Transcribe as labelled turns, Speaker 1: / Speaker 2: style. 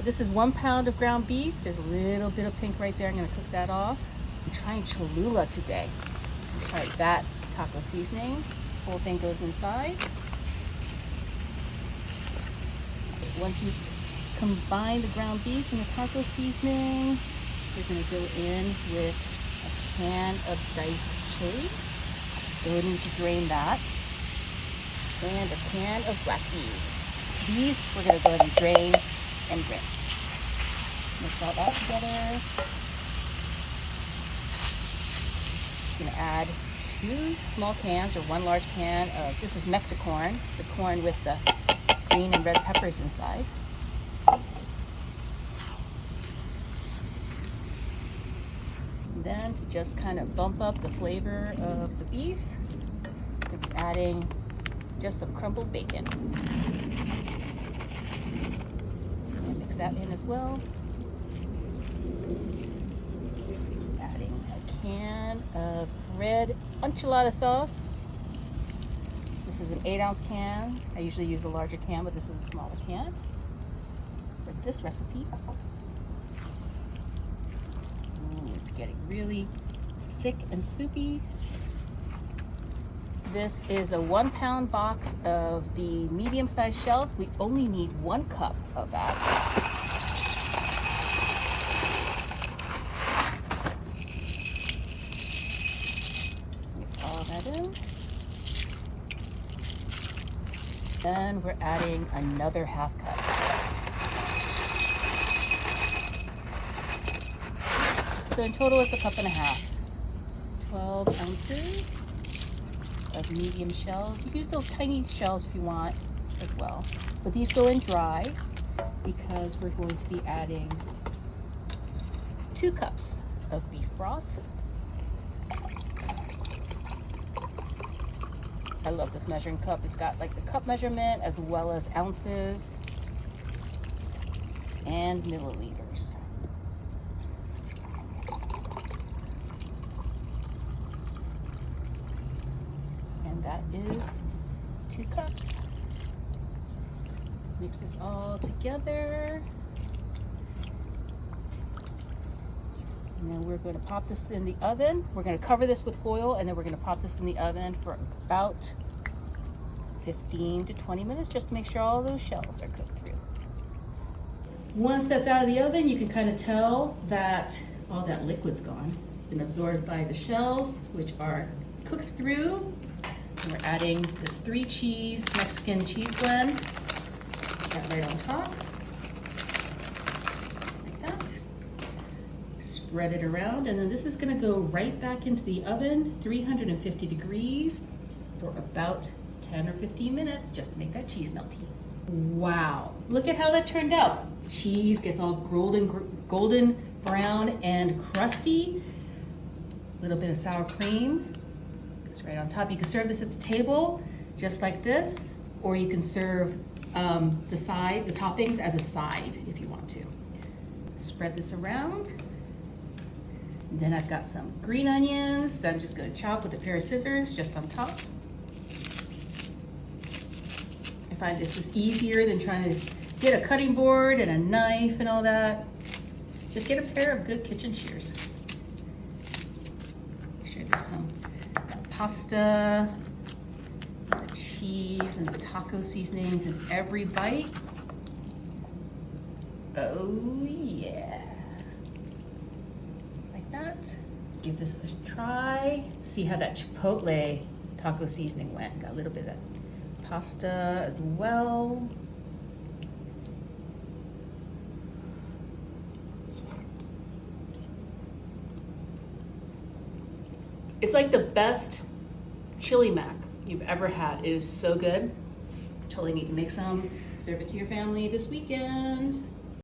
Speaker 1: this is 1 pound of ground beef. There's a little bit of pink right there. I'm gonna cook that off. I'm trying Cholula today. Let's try that taco seasoning. Whole thing goes inside. Once you combine the ground beef and the taco seasoning, you're gonna go in with a can of diced chilies. Don't need to drain that. And a can of black beans. These we're gonna go ahead and drain and rinse. Mix all that together. I'm gonna add 2 small cans or 1 large can of, this is Mexicorn. It's a corn with the green and red peppers inside. And then to just kind of bump up the flavor of the beef, we're adding just some crumbled bacon. And mix that in as well. Adding a can of red enchilada sauce. This is an 8-ounce can. I usually use a larger can, but this is a smaller can for this recipe. Ooh, it's getting really thick and soupy. This is a 1 pound box of the medium-sized shells. We only need 1 cup of that. Just mix all of that in. Then we're adding another 1/2 cup. So in total it's 1.5 cups. 12 ounces of medium shells. You can use those tiny shells if you want as well. But these go in dry because we're going to be adding 2 cups of beef broth. I love this measuring cup. It's got like the cup measurement as well as ounces and milliliters. And that is 2 cups. Mix this all together. And then we're going to pop this in the oven. We're going to cover this with foil, and then we're going to pop this in the oven for about 15 to 20 minutes, just to make sure all those shells are cooked through. Once that's out of the oven, you can kind of tell that all that liquid's gone. It's been absorbed by the shells, which are cooked through. And we're adding this 3 cheese Mexican cheese blend. Put that right on top. Spread it around, and then this is going to go right back into the oven, 350 degrees, for about 10 or 15 minutes, just to make that cheese melty. Wow, look at how that turned out. Cheese gets all golden brown and crusty. A little bit of sour cream goes right on top. You can serve this at the table just like this, or you can serve the toppings as a side if you want to. Spread this around. Then I've got some green onions that I'm just going to chop with a pair of scissors just on top. I find this is easier than trying to get a cutting board and a knife and all that. Just get a pair of good kitchen shears. Make sure there's some pasta, the cheese, and the taco seasonings in every bite. Oh yeah. That. Give this a try. See how that chipotle taco seasoning went. Got a little bit of that pasta as well. It's like the best chili mac you've ever had. It is so good. Totally need to make some. Serve it to your family this weekend.